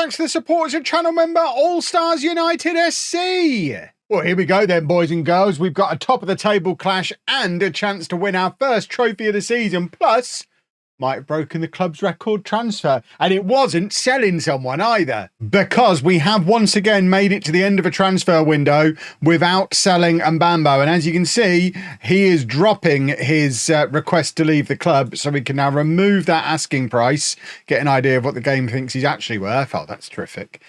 thanks to the supporters and channel member All Stars United SC. Well, here we go then, boys and girls. We've got a top of the table clash and a chance to win our first trophy of the season. Plus, might have broken the club's record transfer. And it wasn't selling someone either, because we have once again made it to the end of a transfer window without selling Mbambo. And as you can see, he is dropping his request to leave the club. So we can now remove that asking price, get an idea of what the game thinks he's actually worth. Oh, that's terrific.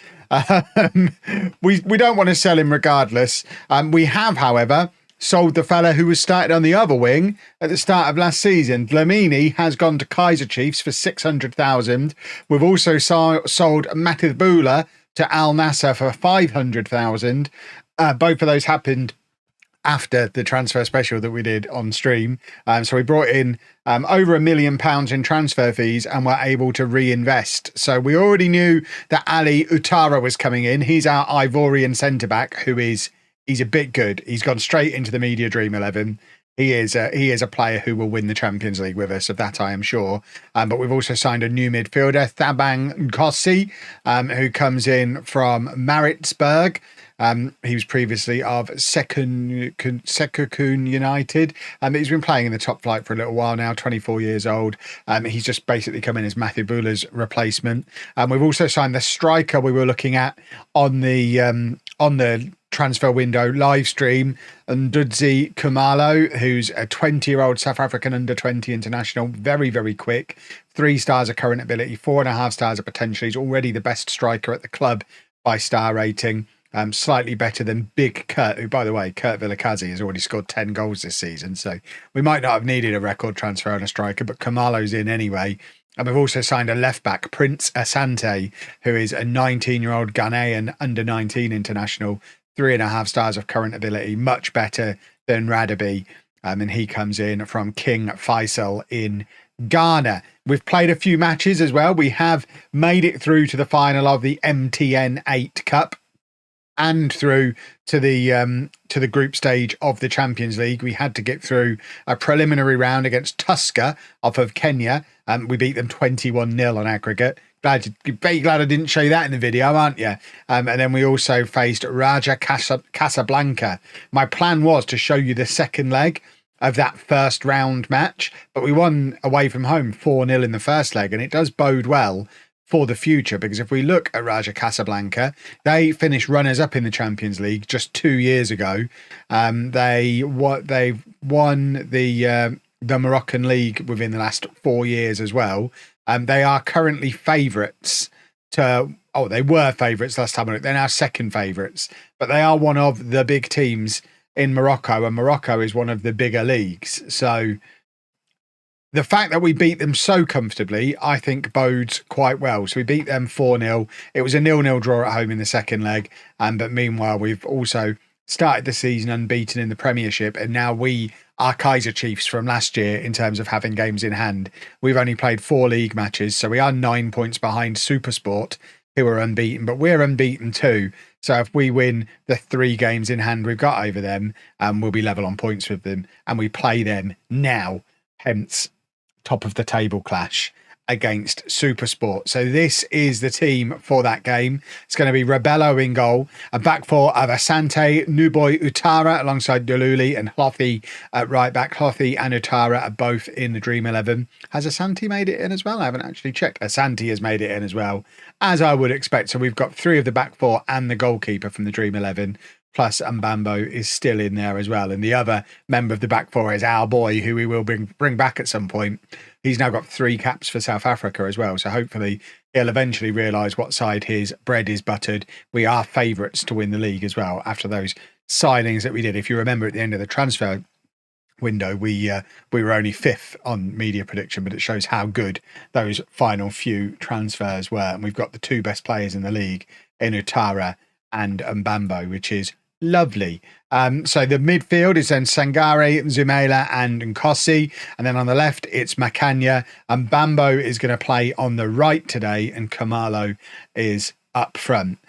We don't want to sell him regardless. We have, however, sold the fella who was started on the other wing at the start of last season. Dlamini has gone to Kaiser Chiefs for 600,000. We've also sold Matith Bula to Al Nassr for 500,000. Both of those happened after the transfer special that we did on stream. So we brought in over £1 million in transfer fees and were able to reinvest. So we already knew that Ali Utara was coming in. He's our Ivorian centre-back he's a bit good. He's gone straight into the media dream 11. He is a player who will win the Champions League with us, of that I am sure. But we've also signed a new midfielder, Thabang Nkossi, who comes in from Maritzburg. He was previously of Sekukun United. He's been playing in the top flight for a little while now, 24 years old. He's just basically come in as Matthew Bula's replacement. We've also signed the striker we were looking at on the transfer window live stream, Ndudzi Kumalo, who's a 20-year-old South African under-20 international, very, very quick. 3 stars of current ability, 4.5 stars of potential. He's already the best striker at the club by star rating. Slightly better than Big Kurt, who, by the way, Kurt Vilakazi has already scored 10 goals this season. So we might not have needed a record transfer on a striker, but Kumalo's in anyway. And we've also signed a left-back, Prince Asante, who is a 19-year-old Ghanaian under-19 international, 3.5 stars of current ability, much better than Radaby. And he comes in from King Faisal in Ghana. We've played a few matches as well. We have made it through to the final of the MTN 8 Cup and through to the group stage of the Champions League. We had to get through a preliminary round against Tusker off of Kenya. We beat them 21-0 on aggregate. Very glad I didn't show you that in the video, aren't you? And then we also faced Raja Casablanca. My plan was to show you the second leg of that first round match, but we won away from home 4-0 in the first leg, and it does bode well for the future, because if we look at Raja Casablanca, they finished runners-up in the Champions League just 2 years ago. They've won the Moroccan League within the last 4 years as well. They are currently favourites they were favourites last time I looked. They're now second favourites, but they are one of the big teams in Morocco, and Morocco is one of the bigger leagues. So the fact that we beat them so comfortably, I think, bodes quite well. So we beat them 4-0. It was a 0-0 draw at home in the second leg. But meanwhile, we've also started the season unbeaten in the Premiership, and now we are Kaiser Chiefs from last year in terms of having games in hand. We've only played 4 league matches, so we are 9 points behind Supersport, who are unbeaten, but we're unbeaten too. So if we win the 3 games in hand we've got over them, we'll be level on points with them, and we play them now, hence top of the table clash against Supersport. So this is the team for that game. It's going to be Rebello in goal, a back four of Asante, Nuboy Utara alongside Dululi, and Hlothi at right back. Hlothi and Utara are both in the Dream 11. Has Asante made it in as well? I haven't actually checked. Asante has made it in as well, as I would expect. So we've got 3 of the back 4 and the goalkeeper from the Dream 11. Plus Mbambo is still in there as well. And the other member of the back 4 is our boy, who we will bring back at some point. He's now got 3 caps for South Africa as well. So hopefully he'll eventually realise what side his bread is buttered. We are favourites to win the league as well after those signings that we did. If you remember, at the end of the transfer window, we were only 5th on media prediction, but it shows how good those final few transfers were. And we've got the 2 best players in the league in Utara and Mbambo, which is lovely. So the midfield is then Sangare, Zumela and Nkosi. And then on the left, it's Makanya. And Mbambo is going to play on the right today, and Kamalo is up front.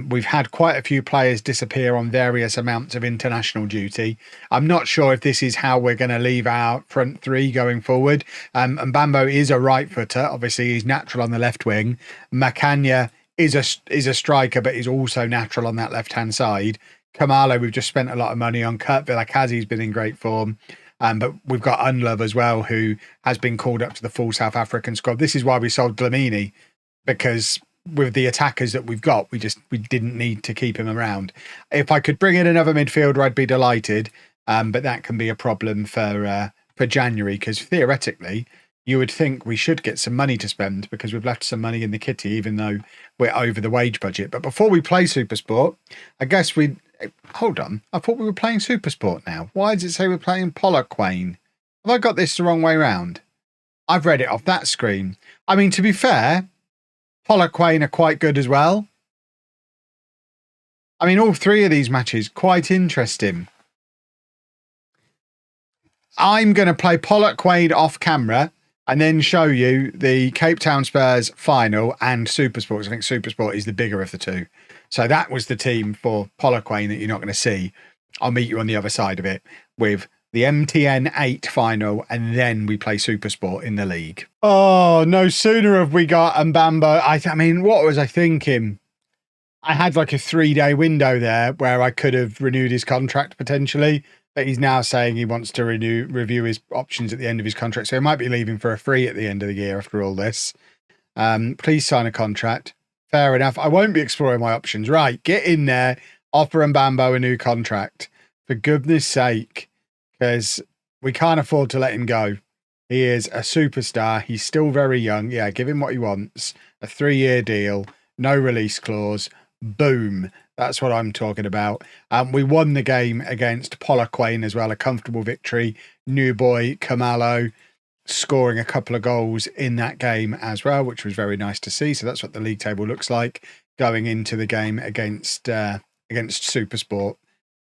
We've had quite a few players disappear on various amounts of international duty. I'm not sure if this is how we're going to leave our front 3 going forward. And Mbambo is a right footer. Obviously, he's natural on the left wing. Makanya is a striker, but is also natural on that left-hand side. Kamalo, we've just spent a lot of money on. Kurt Vilakazi's been in great form. But we've got Unlove as well, who has been called up to the full South African squad. This is why we sold Dlamini, because with the attackers that we've got, we didn't need to keep him around. If I could bring in another midfielder, I'd be delighted. But that can be a problem for January, because theoretically, you would think we should get some money to spend because we've left some money in the kitty, even though we're over the wage budget. But before we play Supersport, I guess we... Hold on. I thought we were playing Supersport now. Why does it say we're playing Polloquane? Have I got this the wrong way round? I've read it off that screen. I mean, to be fair, Polloquane are quite good as well. I mean, all three of these matches, quite interesting. I'm going to play Polloquane off camera and then show you the Cape Town Spurs final and Supersport. I think Supersport is the bigger of the two. So that was the team for Polloquane that you're not going to see. I'll meet you on the other side of it with the MTN 8 final, and then we play Supersport in the league. Oh, no sooner have we got Mbambo. I mean, what was I thinking? I had like a 3-day window there where I could have renewed his contract potentially, but he's now saying he wants to review his options at the end of his contract. So he might be leaving for a free at the end of the year after all this. Please sign a contract. Fair enough. I won't be exploring my options. Right, get in there. Offer Mbambo a new contract. For goodness sake. Because we can't afford to let him go. He is a superstar. He's still very young. Yeah, give him what he wants. A 3-year deal. No release clause. Boom. That's what I'm talking about. We won the game against Polloquane as well. A comfortable victory. New boy, Kamalo, scoring a couple of goals in that game as well, which was very nice to see. So that's what the league table looks like going into the game against Supersport.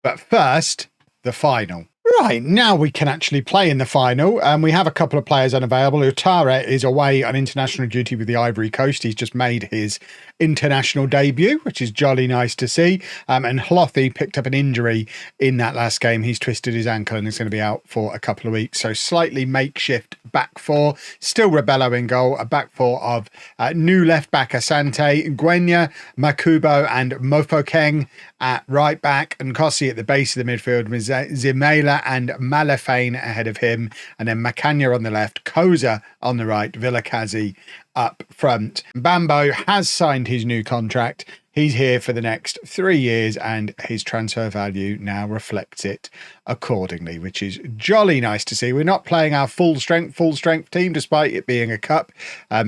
But first, the final. Right, now we can actually play in the final. We have a couple of players unavailable. Utare is away on international duty with the Ivory Coast. He's just made his international debut, which is jolly nice to see. And Hlothy picked up an injury in that last game. He's twisted his ankle and is going to be out for a couple of weeks. So slightly makeshift back four. Still Rebello in goal. A back four of new left back Asante, Gwenya, Makubo and Mofokeng at right back, and Kossi at the base of the midfield with Zimela and Malafane ahead of him, and then Makanya on the left, Koza on the right, Vilakazi up front. Bambo has signed his new contract. He's here for the next 3 years, and his transfer value now reflects it accordingly, which is jolly nice to see. We're not playing our full strength team, despite it being a cup,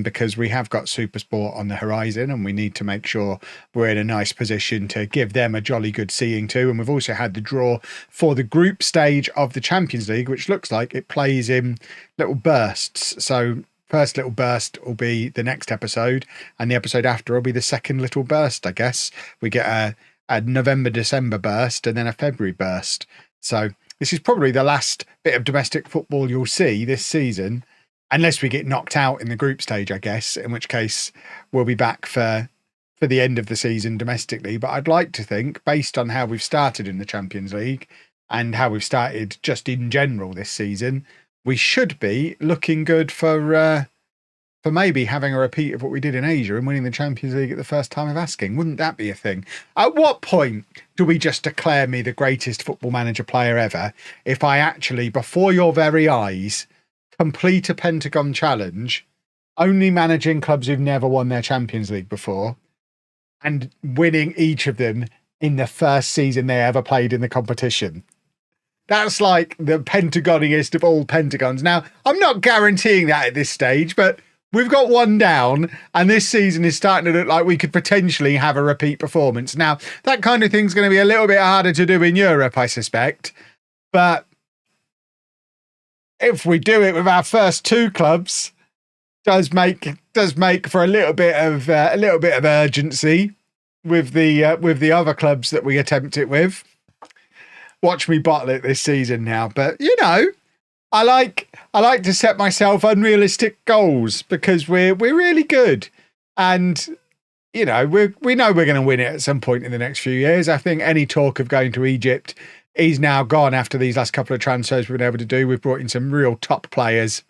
because we have got Supersport on the horizon, and we need to make sure we're in a nice position to give them a jolly good seeing too. And we've also had the draw for the group stage of the Champions League, which looks like it plays in little bursts. So first little burst will be the next episode, and the episode after will be the second little burst, I guess. We get a November-December burst and then a February burst. So this is probably the last bit of domestic football you'll see this season, unless we get knocked out in the group stage, I guess, in which case we'll be back for the end of the season domestically. But I'd like to think, based on how we've started in the Champions League and how we've started just in general this season, we should be looking good for maybe having a repeat of what we did in Asia and winning the Champions League at the first time of asking. Wouldn't that be a thing? At what point do we just declare me the greatest Football Manager player ever if I actually, before your very eyes, complete a Pentagon challenge, only managing clubs who've never won their Champions League before, and winning each of them in the first season they ever played in the competition? That's like the Pentagoniest of all Pentagons. Now, I'm not guaranteeing that at this stage, but we've got one down, and this season is starting to look like we could potentially have a repeat performance. Now, that kind of thing's going to be a little bit harder to do in Europe, I suspect. But if we do it with our first two clubs, does make for a little bit of urgency with the other clubs that we attempt it with. Watch me bottle it this season now. But, you know, I like to set myself unrealistic goals because we're really good. And, you know, we know we're going to win it at some point in the next few years. I think any talk of going to Egypt is now gone after these last couple of transfers we've been able to do. We've brought in some real top players.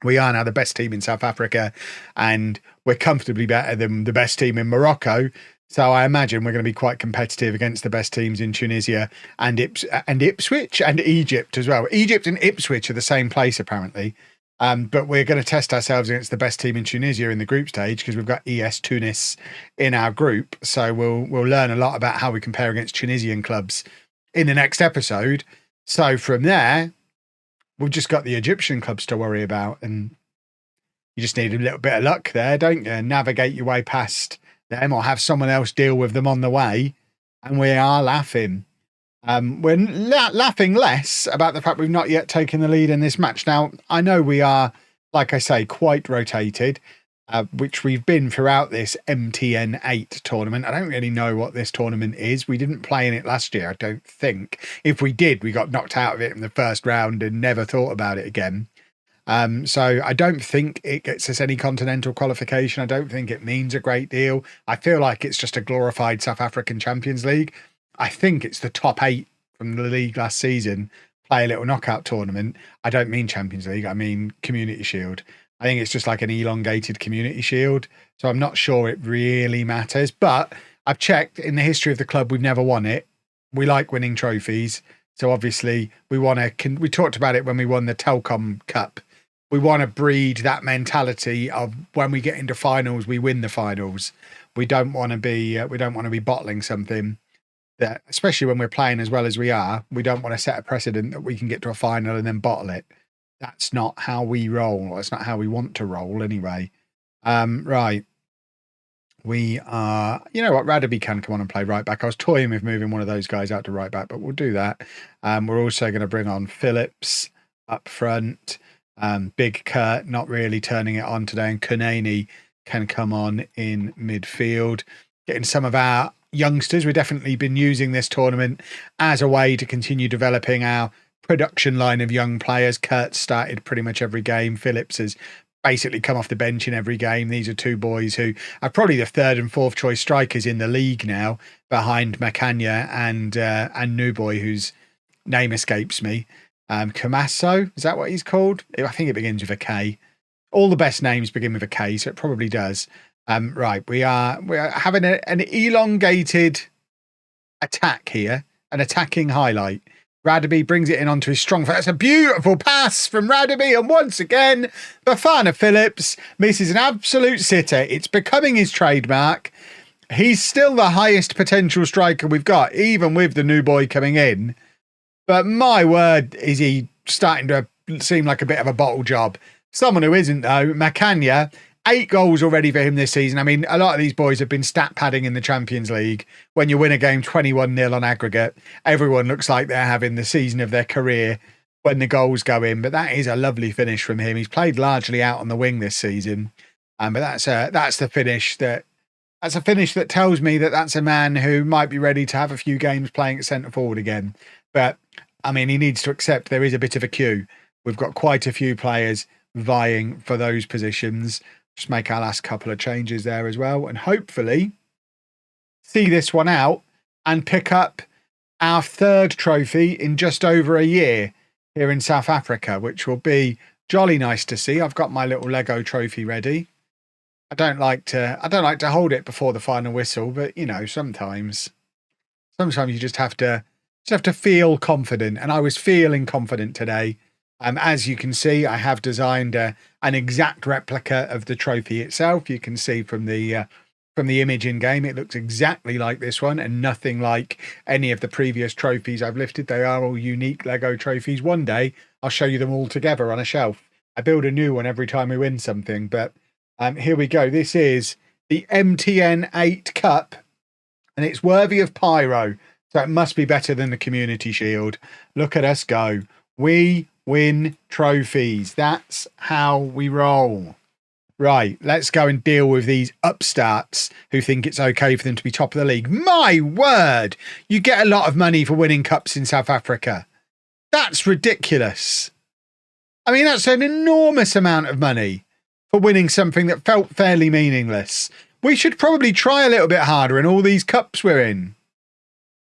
We are now the best team in South Africa, and we're comfortably better than the best team in Morocco. So I imagine we're going to be quite competitive against the best teams in Tunisia and Ipswich and Egypt as well. Egypt and Ipswich are the same place, apparently. But we're going to test ourselves against the best team in Tunisia in the group stage because we've got ES Tunis in our group. So we'll learn a lot about how we compare against Tunisian clubs in the next episode. So from there, we've just got the Egyptian clubs to worry about, and you just need a little bit of luck there, don't you? Navigate your way past them or have someone else deal with them on the way. And we are laughing. We're laughing less about the fact we've not yet taken the lead in this match. Now, I know we are, like I say, quite rotated, which we've been throughout this MTN8 tournament. I don't really know what this tournament is. We didn't play in it last year, I don't think. If we did, we got knocked out of it in the first round and never thought about it again. So I don't think it gets us any continental qualification. I don't think it means a great deal. I feel like it's just a glorified South African Champions League. I think it's the top 8 from the league last season play a little knockout tournament. I don't mean Champions League. I mean Community Shield. I think it's just like an elongated Community Shield. So I'm not sure it really matters. But I've checked in the history of the club, we've never won it. We like winning trophies. So obviously we want to, we talked about it when we won the Telkom Cup. We want to breed that mentality of when we get into finals, we win the finals. We don't want to be bottling something that, especially when we're playing as well as we are, we don't want to set a precedent that we can get to a final and then bottle it. That's not how we roll. That's not how we want to roll anyway. Right. We are, you know what, Radaby can come on and play right back. I was toying with moving one of those guys out to right back, but we'll do that. We're also going to bring on Phillips up front. Big Kurt not really turning it on today, and Kunani can come on in midfield. Getting some of our youngsters. We've definitely been using this tournament as a way to continue developing our production line of young players. Kurt started pretty much every game. Phillips has basically come off the bench in every game. These are two boys who are probably the third and fourth choice strikers in the league now, behind Makanya and Nuboy, whose name escapes me. Kamaso, is that what he's called? I think it begins with a K. All the best names begin with a K, so it probably does. Right, we are having an elongated attack here, an attacking highlight. Radaby brings it in onto his strong foot. That's a beautiful pass from Radaby, and once again, Bafana Phillips misses an absolute sitter. It's becoming his trademark. He's still the highest potential striker we've got, even with the new boy coming in. But my word, is he starting to seem like a bit of a bottle job. Someone who isn't, though, Makanya, 8 goals already for him this season. I mean, a lot of these boys have been stat padding in the Champions League. When you win a game 21-0 on aggregate, everyone looks like they're having the season of their career when the goals go in. But that is a lovely finish from him. He's played largely out on the wing this season. But that's the finish that... That's a finish that tells me that that's a man who might be ready to have a few games playing at centre forward again. But, I mean, he needs to accept there is a bit of a queue. We've got quite a few players vying for those positions. Just make our last couple of changes there as well. And hopefully see this one out and pick up our 3rd trophy in just over a year here in South Africa, which will be jolly nice to see. I've got my little Lego trophy ready. I don't like to hold it before the final whistle, but you know, sometimes you just have to feel confident, and I was feeling confident today. As you can see, I have designed an exact replica of the trophy itself. You can see from the image in game, it looks exactly like this one, and nothing like any of the previous trophies I've lifted. They are all unique Lego trophies. One day I'll show you them all together on a shelf. I build a new one every time we win something, but here we go. This is the MTN8 Cup, and it's worthy of Pyro, so it must be better than the Community Shield. Look at us go. We win trophies. That's how we roll. Right, let's go and deal with these upstarts who think it's okay for them to be top of the league. My word, you get a lot of money for winning cups in South Africa. That's ridiculous. I mean, that's an enormous amount of money for winning something that felt fairly meaningless. We should probably try a little bit harder in all these cups we're in.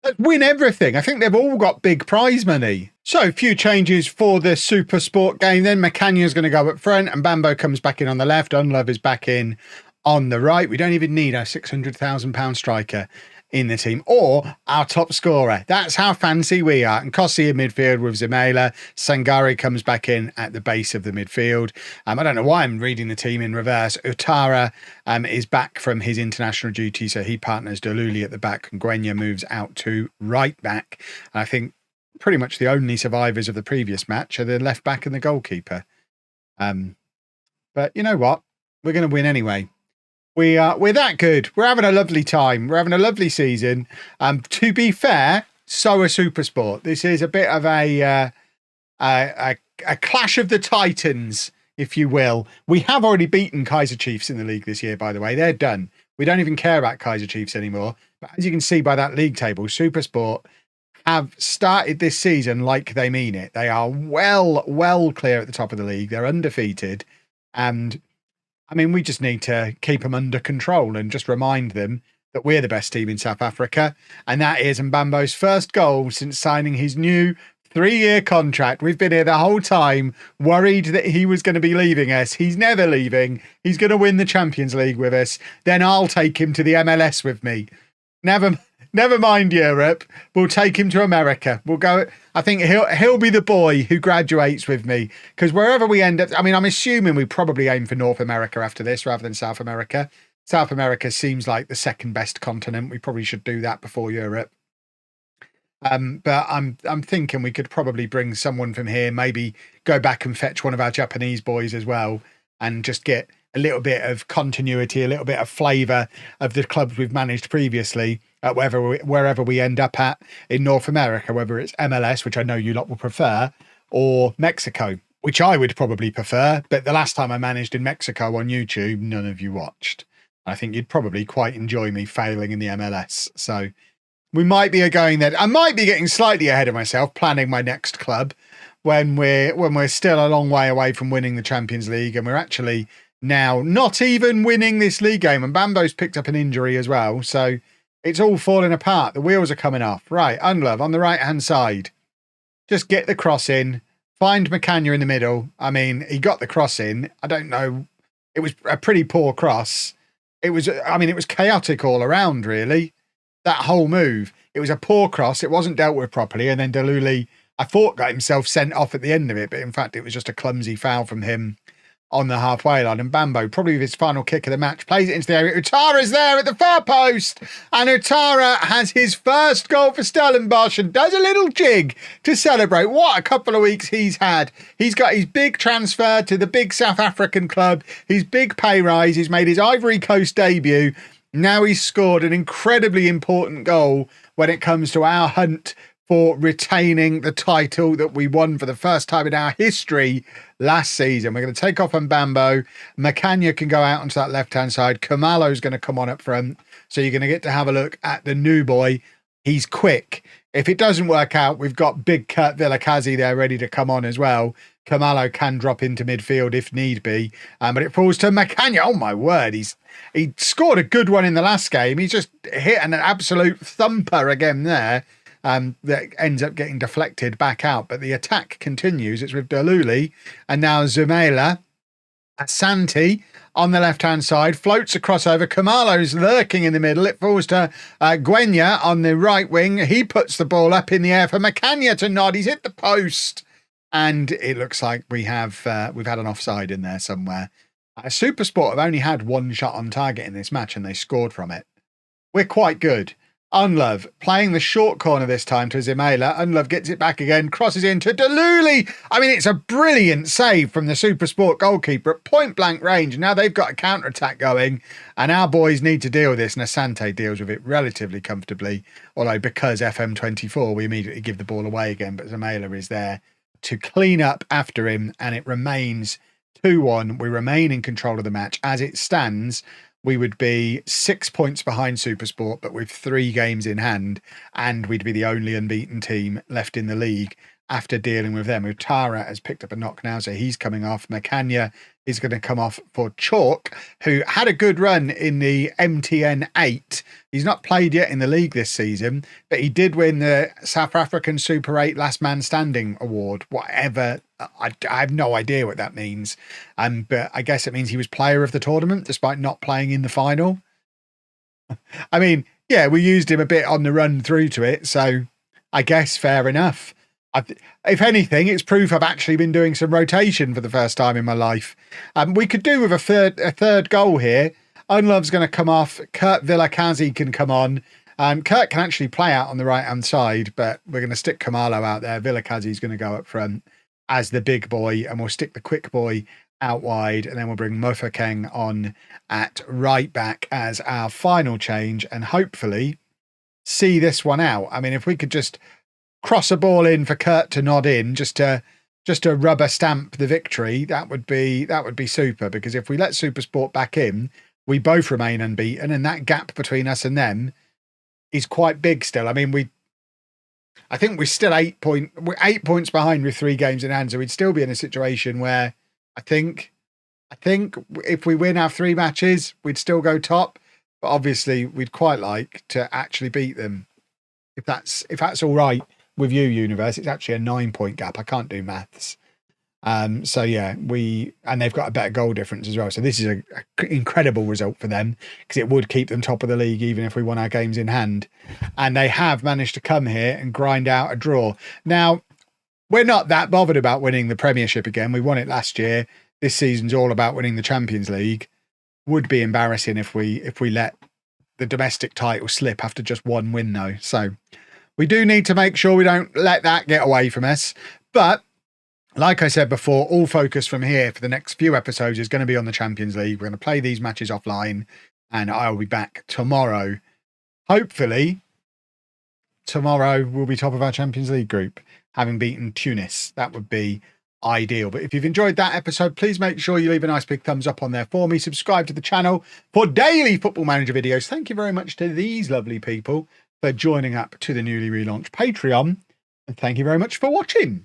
Let's win everything. I think they've all got big prize money. So, a few changes for the Super Sport game then. Macanya's going to go up front and Bambo comes back in on the left. Unlove is back in on the right. We don't even need our £600,000 striker in the team or our top scorer. That's how fancy we are. And Kossi in midfield with Zemela. Sangari comes back in at the base of the midfield. I don't know why I'm reading the team in reverse. Utara is back from his international duty, so he partners Doluli at the back and Gwenya moves out to right back. And I think pretty much the only survivors of the previous match are the left back and the goalkeeper. But you know what? We're going to win anyway. We're that good. We're having a lovely time. We're having a lovely season. To be fair, so are Supersport. This is a bit of a clash of the titans, if you will. We have already beaten Kaiser Chiefs in the league this year, by the way. They're done. We don't even care about Kaiser Chiefs anymore. But as you can see by that league table, Supersport have started this season like they mean it. They are well clear at the top of the league. They're undefeated. And I mean, we just need to keep them under control and just remind them that we're the best team in South Africa. And that is Mbambo's first goal since signing his new 3-year contract. We've been here the whole time worried that he was going to be leaving us. He's never leaving. He's going to win the Champions League with us. Then I'll take him to the MLS with me. Never mind Europe. We'll take him to America. We'll go. I think he'll be the boy who graduates with me, because wherever we end up, I mean, I'm assuming we probably aim for North America after this rather than South America. South America seems like the second best continent. We probably should do that before Europe. But I'm thinking we could probably bring someone from here, maybe go back and fetch one of our Japanese boys as well, and just get a little bit of continuity, a little bit of flavour of the clubs we've managed previously, wherever we end up at in North America, whether it's MLS, which I know you lot will prefer, or Mexico, which I would probably prefer. But the last time I managed in Mexico on YouTube, none of you watched. I think you'd probably quite enjoy me failing in the MLS. So we might be going there. I might be getting slightly ahead of myself, planning my next club when we're still a long way away from winning the Champions League, and we're actually now not even winning this league game. And Bambo's picked up an injury as well, so it's all falling apart. The wheels are coming off. Right, Unlove on the right-hand side. Just get the cross in. Find Macanya in the middle. I mean, he got the cross in. I don't know. It was a pretty poor cross. It was chaotic all around, really. That whole move. It was a poor cross. It wasn't dealt with properly. And then Doluli, I thought, got himself sent off at the end of it. But in fact, it was just a clumsy foul from him on the halfway line. And Bambo, probably with his final kick of the match, plays it into the area. Utara's there at the far post. And Utara has his first goal for Stellenbosch and does a little jig to celebrate. What a couple of weeks he's had. He's got his big transfer to the big South African club, his big pay rise. He's made his Ivory Coast debut. Now he's scored an incredibly important goal when it comes to our hunt for retaining the title that we won for the first time in our history last season. We're going to take off on Bambo. Macanya can go out onto that left-hand side. Kamalo's going to come on up front. So you're going to get to have a look at the new boy. He's quick. If it doesn't work out, we've got big Kurt Villakazi there ready to come on as well. Kamalo can drop into midfield if need be. But it falls to Macanya. Oh, my word. He scored a good one in the last game. He's just hit an absolute thumper again there. That ends up getting deflected back out. But the attack continues. It's with Doluli and now Zemela. Asante on the left-hand side floats across over. Kamalo's lurking in the middle. It falls to Gwenya on the right wing. He puts the ball up in the air for Macanya to nod. He's hit the post. And it looks like we've had an offside in there somewhere. Supersport have only had one shot on target in this match and they scored from it. We're quite good. Unlove playing the short corner this time to Zemela. Unlove gets it back again, crosses into Doluli. I mean, it's a brilliant save from the Supersport goalkeeper at point blank range. Now they've got a counter attack going, and our boys need to deal with this. And Asante deals with it relatively comfortably. Although because FM24, we immediately give the ball away again. But Zemela is there to clean up after him, and it remains 2-1. We remain in control of the match as it stands. We would be 6 points behind Supersport, but with 3 games in hand, and we'd be the only unbeaten team left in the league after dealing with them. Utara has picked up a knock now, so he's coming off. Makanya is going to come off for Chalk, who had a good run in the MTN 8. He's not played yet in the league this season, but he did win the South African Super 8 Last Man Standing award, whatever. I have no idea what that means. But I guess it means he was player of the tournament, despite not playing in the final. I mean, yeah, we used him a bit on the run through to it, so I guess fair enough. If anything, it's proof I've actually been doing some rotation for the first time in my life. We could do with a third goal here. Unlove's going to come off. Kurt Villakazi can come on. Kurt can actually play out on the right-hand side, but we're going to stick Kamalo out there. Villakazi's going to go up front as the big boy, and we'll stick the quick boy out wide, and then we'll bring Mofokeng on at right back as our final change, and hopefully see this one out. I mean, if we could just cross a ball in for Kurt to nod in, just to rubber stamp the victory, that would be super, because if we let SuperSport back in, we both remain unbeaten, and that gap between us and them is quite big still. I mean, I think we're still 8 points behind with 3 games in hand, so we'd still be in a situation where I think if we win our 3 matches, we'd still go top, but obviously we'd quite like to actually beat them. If that's all right with you, Universe, it's actually a 9-point gap. I can't do maths. So yeah, and they've got a better goal difference as well. So this is an incredible result for them, because it would keep them top of the league even if we won our games in hand. And they have managed to come here and grind out a draw. Now, we're not that bothered about winning the Premiership again. We won it last year. This season's all about winning the Champions League. Would be embarrassing if we let the domestic title slip after just 1 win though. So we do need to make sure we don't let that get away from us. But like I said before, all focus from here for the next few episodes is going to be on the Champions League. We're going to play these matches offline, and I'll be back tomorrow. Hopefully, tomorrow we'll be top of our Champions League group, having beaten Tunis. That would be ideal. But if you've enjoyed that episode, please make sure you leave a nice big thumbs up on there for me. Subscribe to the channel for daily Football Manager videos. Thank you very much to these lovely people for joining up to the newly relaunched Patreon. And thank you very much for watching.